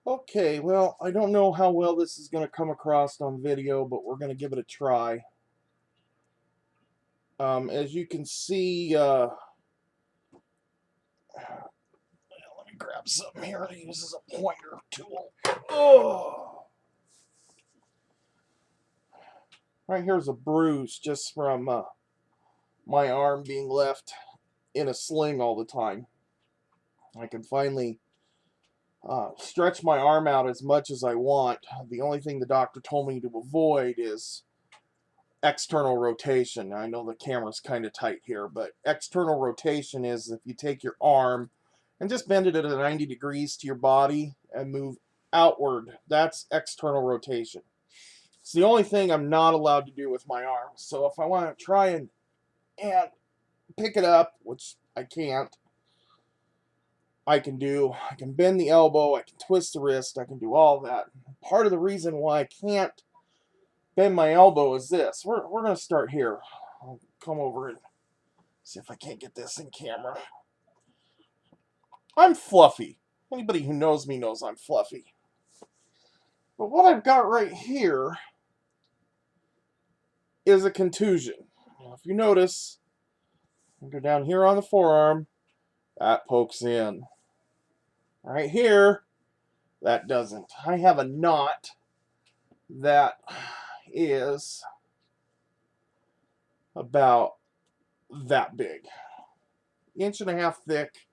Okay, well, I don't know how well this is going to come across on video, but we're going to give it a try. As you can see, let me grab something here to use as a pointer tool. Oh, right here's a bruise just from my arm being left in a sling all the time. I can finally stretch my arm out as much as I want. The only thing the doctor told me to avoid is external rotation. I know the camera's kind of tight here, but external rotation is if you take your arm and just bend it at a 90 degrees to your body and move outward. That's external rotation. It's the only thing I'm not allowed to do with my arm. So if I want to try and pick it up, which I can't, I can bend the elbow, I can twist the wrist, I can do all that. Part of the reason why I can't bend my elbow is this. We're going to start here. I'll come over and see if I can't get this in camera. I'm fluffy. Anybody who knows me knows I'm fluffy. But what I've got right here is a contusion. Now, if you notice, go down here on the forearm, that pokes in. Right here, that doesn't. I have a knot that is about that big. Inch and a half thick,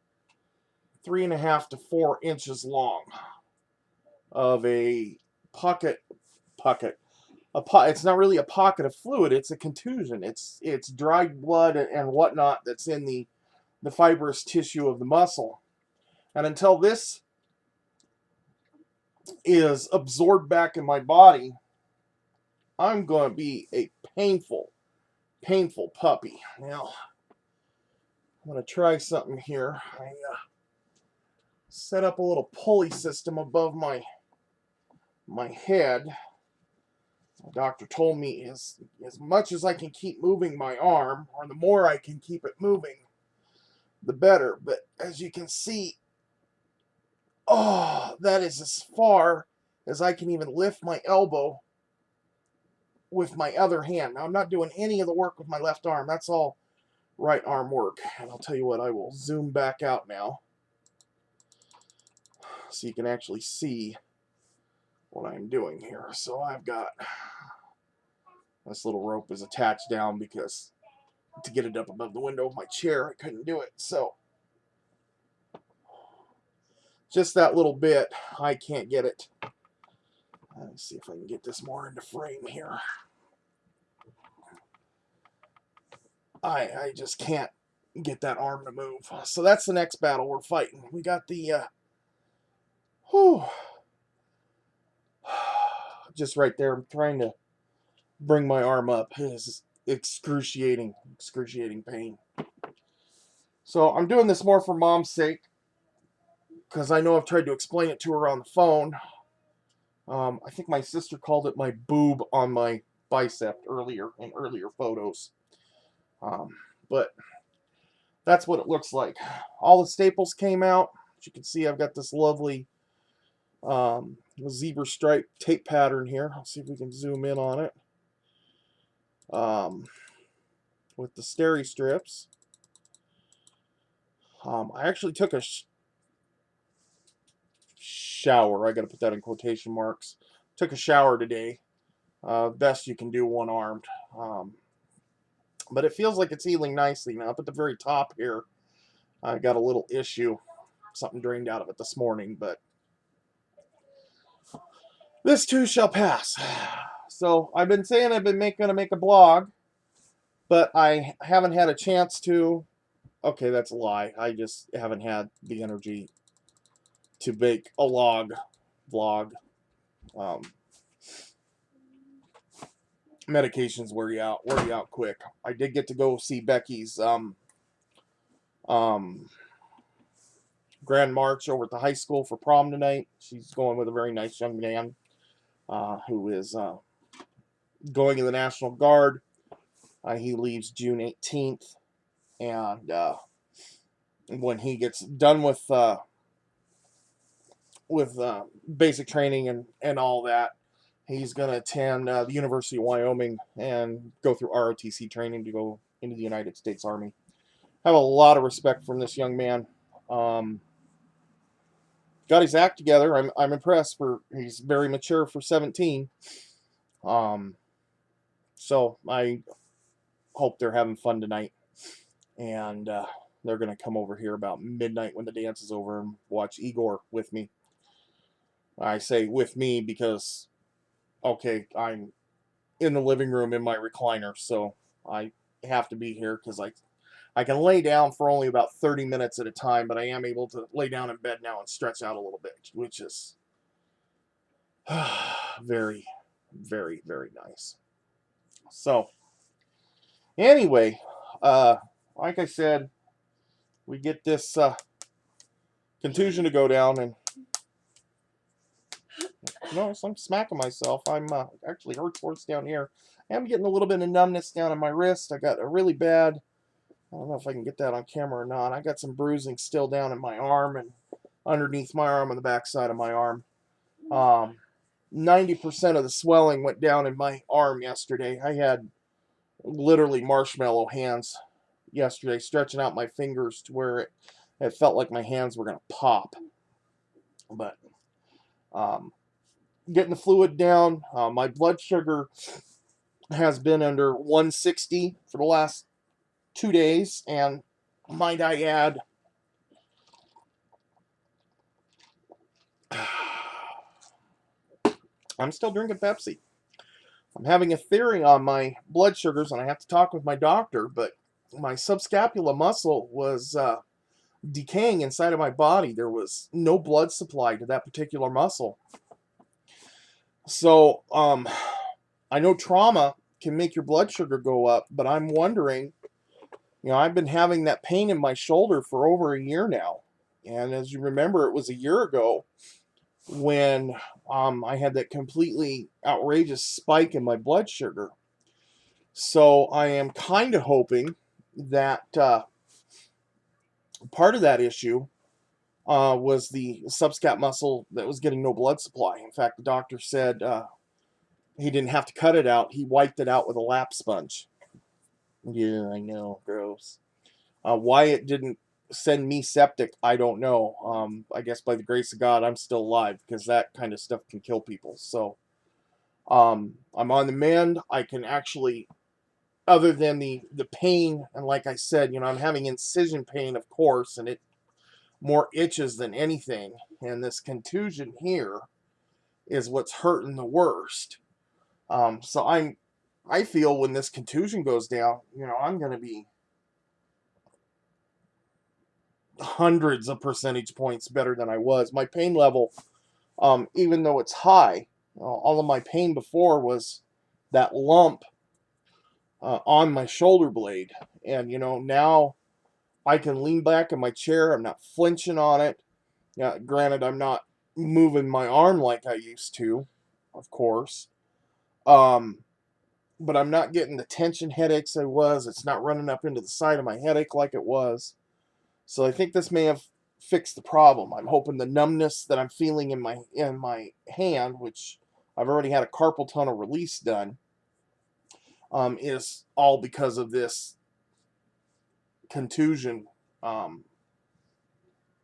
3.5 to 4 inches long of a pocket. It's not really a pocket of fluid, it's a contusion. It's dried blood and whatnot that's in the fibrous tissue of the muscle. And until this is absorbed back in my body, I'm going to be a painful puppy. Now, I'm going to try something here. I set up a little pulley system above my head. The doctor told me as much as I can keep moving my arm, or the more I can keep it moving, the better. But as you can see, oh, that is as far as I can even lift my elbow with my other hand. Now, I'm not doing any of the work with my left arm. That's all right arm work. And I'll tell you what, I will zoom back out now so you can actually see what I'm doing here. So I've got this little rope is attached down because to get it up above the window of my chair, I couldn't do it. So just that little bit, I can't get it. Let's see if I can get this more into frame here. I just can't get that arm to move. So that's the next battle we're fighting. We got the whew, just right there. I'm trying to bring my arm up. It is excruciating pain. So I'm doing this more for mom's sake because I know I've tried to explain it to her on the phone. I think my sister called it my boob on my bicep earlier in earlier photos. Um, but that's what it looks like. All the staples came out. As you can see, I've got this lovely zebra stripe tape pattern here. I'll see if we can zoom in on it. With the steri strips. I actually took a shower. I got to put that in quotation marks. Took a shower today. Best you can do one-armed. But it feels like it's healing nicely. Now, up at the very top here, I got a little issue. Something drained out of it this morning, but this too shall pass. So I've been saying I've been going to make a blog, but I haven't had a chance to. Okay, that's a lie. I just haven't had the energy to make a vlog. Um, Medications wear you out quick. I did get to go see Becky's um, grand march over at the high school for prom tonight. She's going with a very nice young man who is going in the National Guard. He leaves June 18th, and when he gets done with with basic training and all that. He's going to attend the University of Wyoming and go through ROTC training to go into the United States Army. I have a lot of respect from this young man. Got his act together. I'm impressed. He's very mature for 17. So I hope they're having fun tonight, and they're gonna come over here about midnight when the dance is over and watch Igor with me. I say with me because, okay, I'm in the living room in my recliner, so I have to be here because I can lay down for only about 30 minutes at a time, but I am able to lay down in bed now and stretch out a little bit, which is very, very, very nice. So, anyway, like I said, we get this contusion to go down, and notice I'm smacking myself. I'm actually hurts worse down here. I am getting a little bit of numbness down in my wrist. I got a really bad, I don't know if I can get that on camera or not. I got some bruising still down in my arm and underneath my arm on the back side of my arm. 90% of the swelling went down in my arm yesterday. I had literally marshmallow hands yesterday, stretching out my fingers to where it felt like my hands were going to pop. But getting the fluid down, my blood sugar has been under 160 for the last 2 days, and might I add, I'm still drinking Pepsi. I'm having a theory on my blood sugars, and I have to talk with my doctor, but my subscapula muscle was decaying inside of my body. There was no blood supply to that particular muscle. So, I know trauma can make your blood sugar go up, but I'm wondering, I've been having that pain in my shoulder for over a year now. And as you remember, it was a year ago when I had that completely outrageous spike in my blood sugar. So I am kind of hoping that part of that issue was the subscap muscle that was getting no blood supply. In fact, the doctor said he didn't have to cut it out. He wiped it out with a lap sponge. Yeah, I know, gross. Why it didn't send me septic, I don't know. I guess by the grace of God, I'm still alive, because that kind of stuff can kill people. So I'm on the mend. I can actually, other than the pain, and like I said, I'm having incision pain, of course, and it more itches than anything. And this contusion here is what's hurting the worst. So I feel when this contusion goes down, I'm going to be hundreds of percentage points better than I was. My pain level, even though it's high, all of my pain before was that lump on my shoulder blade. And, now I can lean back in my chair. I'm not flinching on it. Granted, I'm not moving my arm like I used to, of course. But I'm not getting the tension headaches I was. It's not running up into the side of my headache like it was. So I think this may have fixed the problem. I'm hoping the numbness that I'm feeling in my hand, which I've already had a carpal tunnel release done, is all because of this contusion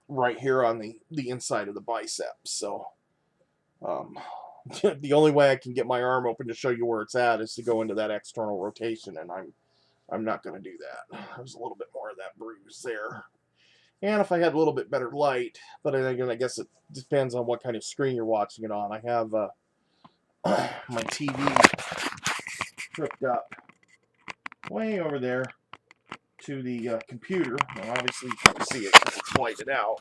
right here on the inside of the biceps. So the only way I can get my arm open to show you where it's at is to go into that external rotation, and I'm not going to do that. There's a little bit more of that bruise there. And if I had a little bit better light, but again, I guess it depends on what kind of screen you're watching it on. I have my TV hooked up way over there to the computer. Well, obviously you can't see it because it's whited out.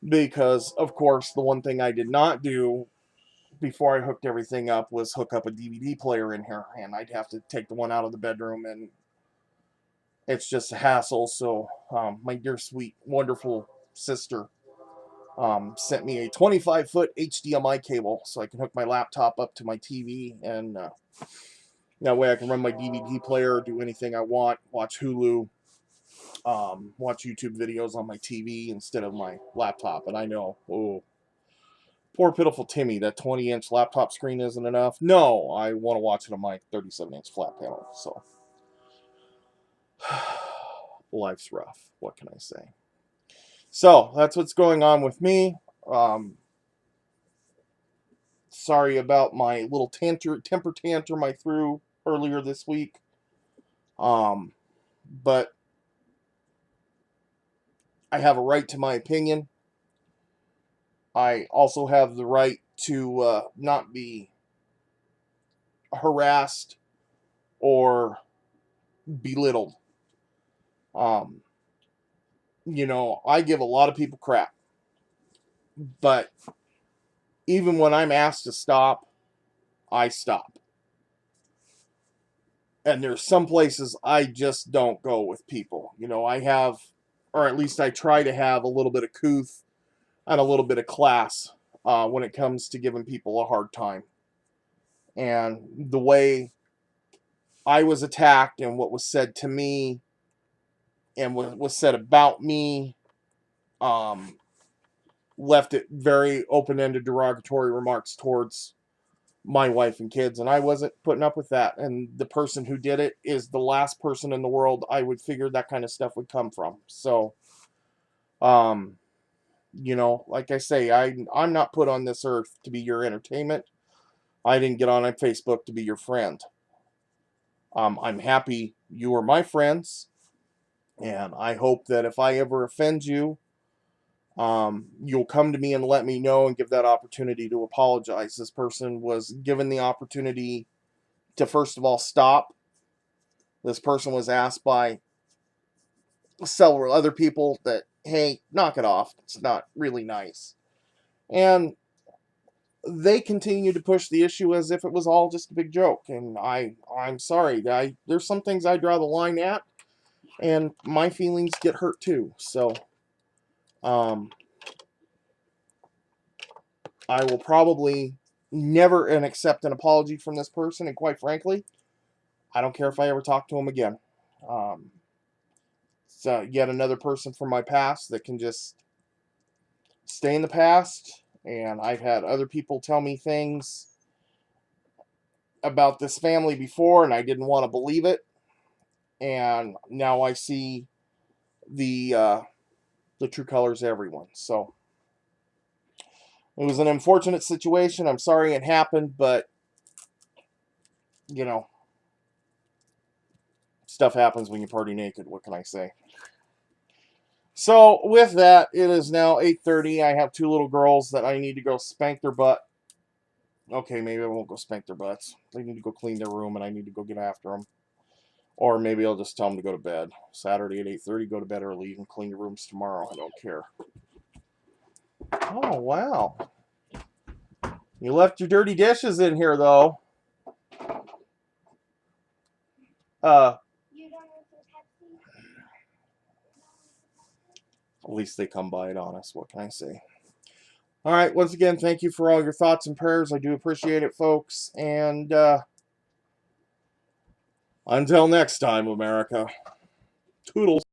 Because, of course, the one thing I did not do before I hooked everything up was hook up a DVD player in here. And I'd have to take the one out of the bedroom, and it's just a hassle. So my dear, sweet, wonderful sister sent me a 25-foot HDMI cable so I can hook my laptop up to my TV, and that way I can run my DVD player, do anything I want, watch Hulu, watch YouTube videos on my TV instead of my laptop. And I know, oh, poor pitiful Timmy, that 20-inch laptop screen isn't enough. No, I want to watch it on my 37-inch flat panel. So life's rough. What can I say? So that's what's going on with me. Sorry about my little temper tantrum I threw earlier this week. But I have a right to my opinion. I also have the right to not be harassed or belittled. You know, I give a lot of people crap, but even when I'm asked to stop, I stop. And there's some places I just don't go with people. You know, I have, or at least I try to have a little bit of couth and a little bit of class when it comes to giving people a hard time. And the way I was attacked and what was said to me and what was said about me left it very open-ended derogatory remarks towards my wife and kids, and I wasn't putting up with that. And the person who did it is the last person in the world I would figure that kind of stuff would come from. So, you know, like I say, I'm not put on this earth to be your entertainment. I didn't get on Facebook to be your friend. I'm happy you are my friends, and I hope that if I ever offend you, you'll come to me and let me know and give that opportunity to apologize. This person was given the opportunity to, first of all, stop. This person was asked by several other people that, hey, knock it off. It's not really nice. And they continue to push the issue as if it was all just a big joke. And I'm sorry. There's some things I draw the line at, and my feelings get hurt too. So, I will probably never accept an apology from this person, and quite frankly, I don't care if I ever talk to him again. So yet another person from my past that can just stay in the past, and I've had other people tell me things about this family before, and I didn't want to believe it, and now I see the true colors of everyone. So it was an unfortunate situation. I'm sorry it happened, but you know, stuff happens when you party naked. What can I say? So with that, it is now 8:30. I have two little girls that I need to go spank their butt. Okay, maybe I won't go spank their butts. They need to go clean their room, and I need to go get after them. Or maybe I'll just tell them to go to bed. Saturday at 8:30, go to bed early. You can clean your rooms tomorrow. I don't care. Oh, wow. You left your dirty dishes in here, though. At least they come by it honest. What can I say? All right. Once again, thank you for all your thoughts and prayers. I do appreciate it, folks. And until next time, America. Toodles.